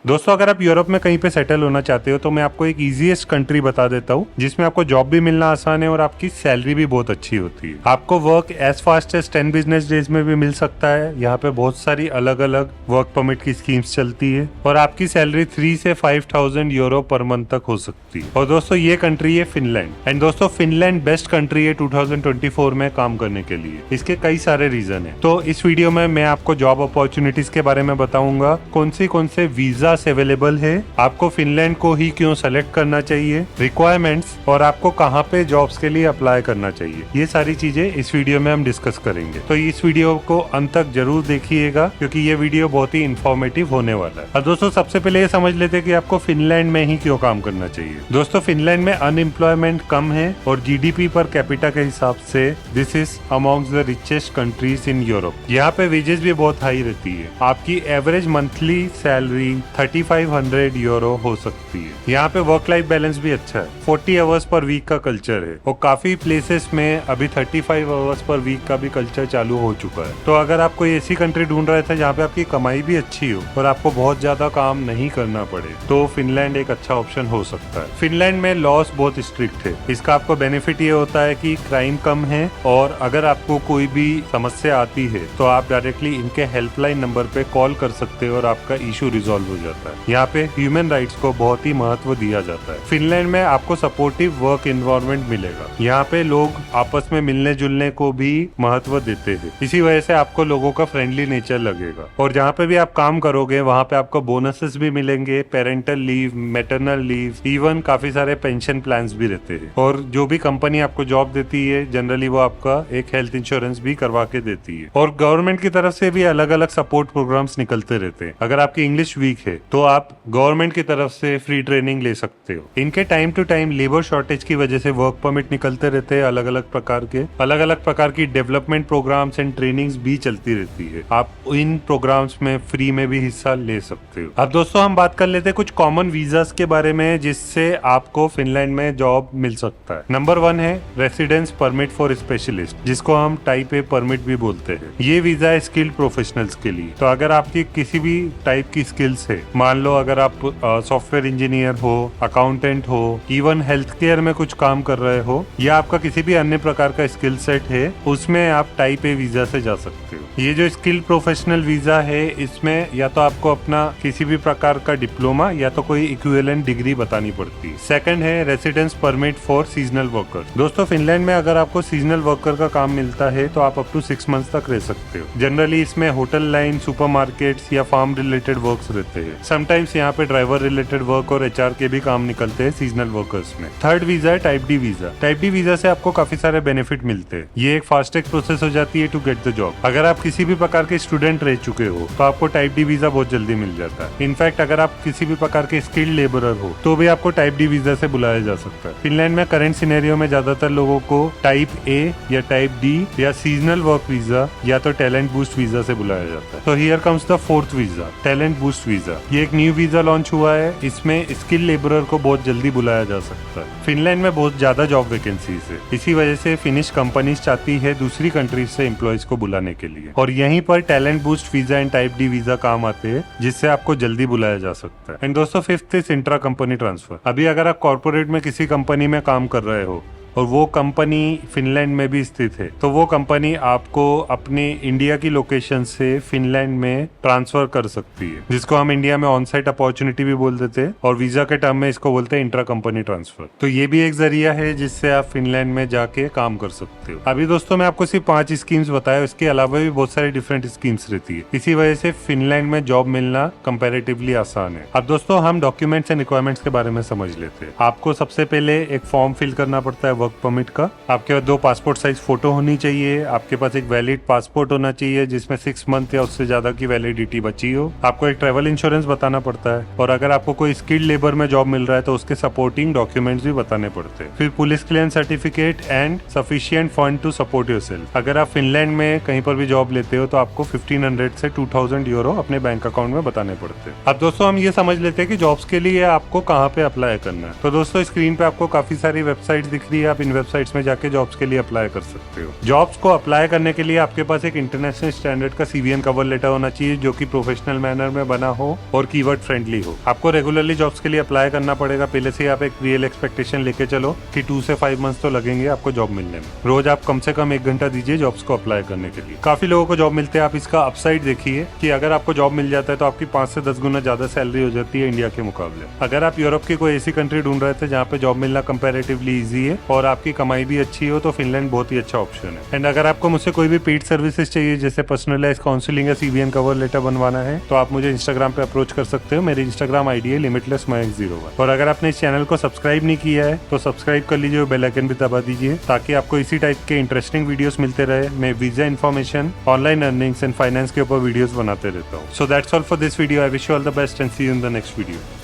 दोस्तों अगर आप यूरोप में कहीं पे सेटल होना चाहते हो तो मैं आपको एक इजीएस्ट कंट्री बता देता हूँ जिसमें आपको जॉब भी मिलना आसान है और आपकी सैलरी भी बहुत अच्छी होती है। आपको work as fast as 10 business days में भी मिल सकता है। यहाँ पे बहुत सारी अलग अलग वर्क परमिट की स्कीम्स चलती है और आपकी सैलरी 3 से 5,000 यूरो पर मंथ तक हो सकती है। और दोस्तों ये कंट्री है फिनलैंड। एंड दोस्तों फिनलैंड बेस्ट कंट्री है 2024 में काम करने के लिए। इसके कई सारे रीजन है। तो इस वीडियो में मैं आपको जॉब अपॉर्चुनिटीज के बारे में बताऊंगा, कौन से वीजा अवेलेबल है, आपको फिनलैंड को ही क्यों सेलेक्ट करना चाहिए, रिक्वायरमेंट्स और आपको कहाँ पे जॉब्स के लिए अप्लाई करना चाहिए। ये सारी चीजें इस वीडियो में हम डिस्कस करेंगे। तो इस वीडियो को अंत तक जरूर देखिएगा क्योंकि ये वीडियो बहुत ही इंफॉर्मेटिव होने वाला है। और दोस्तों सबसे पहले ये समझ लेते हैं कि आपको फिनलैंड में ही क्यों काम करना चाहिए। दोस्तों फिनलैंड में अनएम्प्लॉयमेंट कम है और जीडीपी पर कैपिटा के हिसाब से this is amongst the richest countries in Europe. यहाँ पे वेजेस भी बहुत हाई रहती है। आपकी एवरेज मंथली सैलरी 3500 यूरो हो सकती है। यहाँ पे वर्क लाइफ बैलेंस भी अच्छा है। 40 आवर्स पर वीक का कल्चर है और काफी प्लेसेस में अभी 35 आवर्स पर वीक का भी कल्चर चालू हो चुका है। तो अगर आप कोई ऐसी कंट्री ढूंढ रहे थे जहाँ पे आपकी कमाई भी अच्छी हो और आपको बहुत ज्यादा काम नहीं करना पड़े तो फिनलैंड एक अच्छा ऑप्शन हो सकता है। फिनलैंड में लॉस बहुत स्ट्रिक्ट है। इसका आपको बेनिफिट ये होता है कि क्राइम कम है और अगर आपको कोई भी समस्या आती है तो आप डायरेक्टली इनके हेल्पलाइन नंबर पे कॉल कर सकते हो और आपका इशू रिजॉल्व हो जाता है। यहाँ पे ह्यूमन राइट्स को बहुत ही महत्व दिया जाता है। फिनलैंड में आपको सपोर्टिव वर्क एनवायरनमेंट मिलेगा। यहाँ पे लोग आपस में मिलने जुलने को भी महत्व देते हैं। इसी वजह से आपको लोगों का फ्रेंडली नेचर लगेगा। और जहाँ पे भी आप काम करोगे वहाँ पे आपको बोनसेस भी मिलेंगे, parental leave, maternal leave, even काफी सारे पेंशन प्लान्स भी रहते हैं। और जो भी कंपनी आपको जॉब देती है जनरली वो आपका एक हेल्थ इंश्योरेंस भी करवा के देती है। और गवर्नमेंट की तरफ से भी अलग अलग सपोर्ट प्रोग्राम्स निकलते रहते हैं। अगर आपकी इंग्लिश वीक है तो आप गवर्नमेंट की तरफ से फ्री ट्रेनिंग ले सकते हो। इनके time to time labour shortage की वजह से वर्क परमिट निकलते रहते हैं। अलग अलग प्रकार की डेवलपमेंट प्रोग्राम्स एंड ट्रेनिंग्स भी चलती रहती है। आप इन प्रोग्राम्स में फ्री में भी हिस्सा ले सकते हो। अब दोस्तों हम बात कर लेते हैं कुछ कॉमन वीजास के बारे में जिससे आपको फिनलैंड में जॉब मिल सकता है। नंबर 1 है रेसिडेंस परमिट फॉर स्पेशलिस्ट, जिसको हम टाइप ए परमिट भी बोलते हैं। ये वीजा है स्किल्ड प्रोफेशनल्स के लिए। तो अगर आपकी किसी भी टाइप की स्किल्स है, मान लो अगर आप सॉफ्टवेयर इंजीनियर हो, अकाउंटेंट हो, इवन हेल्थ केयर में कुछ काम कर रहे हो या आपका किसी भी अन्य प्रकार का स्किल सेट है, उसमें आप टाइप ए वीजा से जा सकते हो। ये जो स्किल्ड प्रोफेशनल वीजा है इसमें या तो आपको अपना किसी भी प्रकार का डिप्लोमा या तो कोई इक्विवेलेंट डिग्री बतानी पड़ती है। सेकंड है residence permit for seasonal worker. दोस्तों फिनलैंड में अगर आपको सीजनल वर्कर का काम मिलता है तो आप अप टू 6 मंथ्स तक रह सकते हो। जनरली इसमें होटल लाइन, सुपरमार्केट्स या फार्म रिलेटेड वर्क्स रहते हैं। समटाइम्स यहाँ पे ड्राइवर रिलेटेड वर्क और एचआर के भी काम निकलते हैं सीजनल वर्कर्स में। थर्ड वीजा है type D visa. Type D visa से आपको काफी सारे बेनिफिट मिलते हैं। ये एक फास्ट ट्रैक प्रोसेस हो जाती है टू गेट द जॉब। अगर आप किसी भी प्रकार के स्टूडेंट रह चुके हो तो आपको टाइप डी वीजा बहुत जल्दी मिल जाता है। इनफैक्ट अगर आप किसी भी प्रकार के स्किल्ड लेबरर हो तो भी आपको टाइप डी वीजा से बुलाया जा सकता है। फिनलैंड में करंट सिनेरियो में ज्यादातर लोगों को टाइप ए या टाइप डी या सीजनल वर्क वीजा या तो टैलेंट बूस्ट वीजा से बुलाया जाता है। तो here comes the fourth visa, talent boost visa. ये एक न्यू वीजा लॉन्च हुआ है। इसमें स्किल लेबरर को बहुत जल्दी बुलाया जा सकता है। फिनलैंड में बहुत ज्यादा जॉब वैकेंसीज है। इसी वजह से फिनिश कंपनीज चाहती है दूसरी कंट्रीज से एम्प्लॉयज को बुलाने के लिए और यहीं पर talent boost visa and type D visa काम आते हैं जिससे आपको जल्दी बुलाया जा सकता है। एंड दोस्तों fifth is intra company transfer. अभी अगर आप कॉर्पोरेट में किसी कंपनी में काम कर रहे हो और वो कंपनी फिनलैंड में भी स्थित है तो वो कंपनी आपको अपने इंडिया की लोकेशन से फिनलैंड में ट्रांसफर कर सकती है, जिसको हम इंडिया में ऑन साइट अपॉर्चुनिटी भी बोल देते हैं और वीजा के टर्म में इसको बोलते हैं इंट्रा कंपनी ट्रांसफर। तो ये भी एक जरिया है जिससे आप फिनलैंड में जाके काम कर सकते हो। अभी दोस्तों मैं आपको सिर्फ 5 स्कीम्स बताया, इसके अलावा भी बहुत सारी डिफरेंट स्कीम्स रहती है। इसी वजह से फिनलैंड में जॉब मिलना कंपेरेटिवली आसान है। अब दोस्तों हम डॉक्यूमेंट्स एंड रिक्वायरमेंट्स के बारे में समझ लेते हैं। आपको सबसे पहले एक फॉर्म फिल करना पड़ता है वर्क परमिट का। आपके पास 2 पासपोर्ट साइज फोटो होनी चाहिए। आपके पास एक वैलिड पासपोर्ट होना चाहिए जिसमें 6 मंथ या उससे ज्यादा की वैलिडिटी बची हो। आपको एक ट्रैवल इंश्योरेंस बताना पड़ता है और अगर आपको कोई स्किल्ड लेबर में जॉब मिल रहा है तो उसके सपोर्टिंग डॉक्यूमेंट्स भी बताने पड़ते हैं। फिर police clearance certificate and sufficient fund to support yourself. अगर आप फिनलैंड में कहीं पर भी जॉब लेते हो तो आपको 1500 से 2000 यूरो अपने बैंक अकाउंट में बताने पड़ते हैं। अब दोस्तों हम ये समझ लेते हैं कि जॉब्स के लिए आपको कहाँ पे अप्लाई करना है। तो दोस्तों स्क्रीन पे आपको काफी सारी वेबसाइट दिख रही है, आप आप इन वेबसाइट्स में जाके जॉब्स के लिए अप्लाई कर सकते हो। जॉब्स को अप्लाई करने के लिए आपके पास एक इंटरनेशनल स्टैंडर्ड का CVN कवर लेटर होना चाहिए जो कि प्रोफेशनल मैनर में बना हो और कीवर्ड फ्रेंडली हो। आपको रेगुलरली जॉब्स के लिए अप्लाई करना पड़ेगा। पहले से आप एक रियल एक्सपेक्टेशन लेके चलो कि 2 से 5 मंथ्स तो लगेंगे आपको जॉब मिलने में। रोज आप कम से कम 1 घंटा दीजिए जॉब्स को अप्लाई करने के लिए। काफी लोगों को जॉब मिलते हैं। आप इसका अपसाइड देखिए कि अगर आपको जॉब मिल जाता है तो आपकी 5 से 10 गुना ज्यादा सैलरी हो जाती है इंडिया के मुकाबले। अगर आप यूरोप की कोई ऐसी कंट्री ढूंढ रहे थे जहाँ पे जॉब मिलना कंपैरेटिवली इजी है और आपकी कमाई भी अच्छी हो तो फिनलैंड बहुत ही अच्छा ऑप्शन है। एंड अगर आपको मुझसे कोई भी पेड सर्विसेज चाहिए जैसे पर्सनलाइज काउंसलिंग या CVN कवर लेटर बनवाना है तो आप मुझे इंस्टाग्राम पे अप्रोच कर सकते हो। मेरी इंस्टाग्राम ID है limitlessmayank01। और अगर आपने इस चैनल को सब्सक्राइब नहीं किया है तो सब्सक्राइब कर लीजिए और बेल आइकन भी दबा दीजिए ताकि आपको इसी टाइप के इंटरेस्टिंग वीडियोस मिलते रहे। मैं visa information, online earnings and finance के ऊपर वीडियोस बनाते रहता हूँ। So that's all for this video. I wish you all the best and see you in the next video.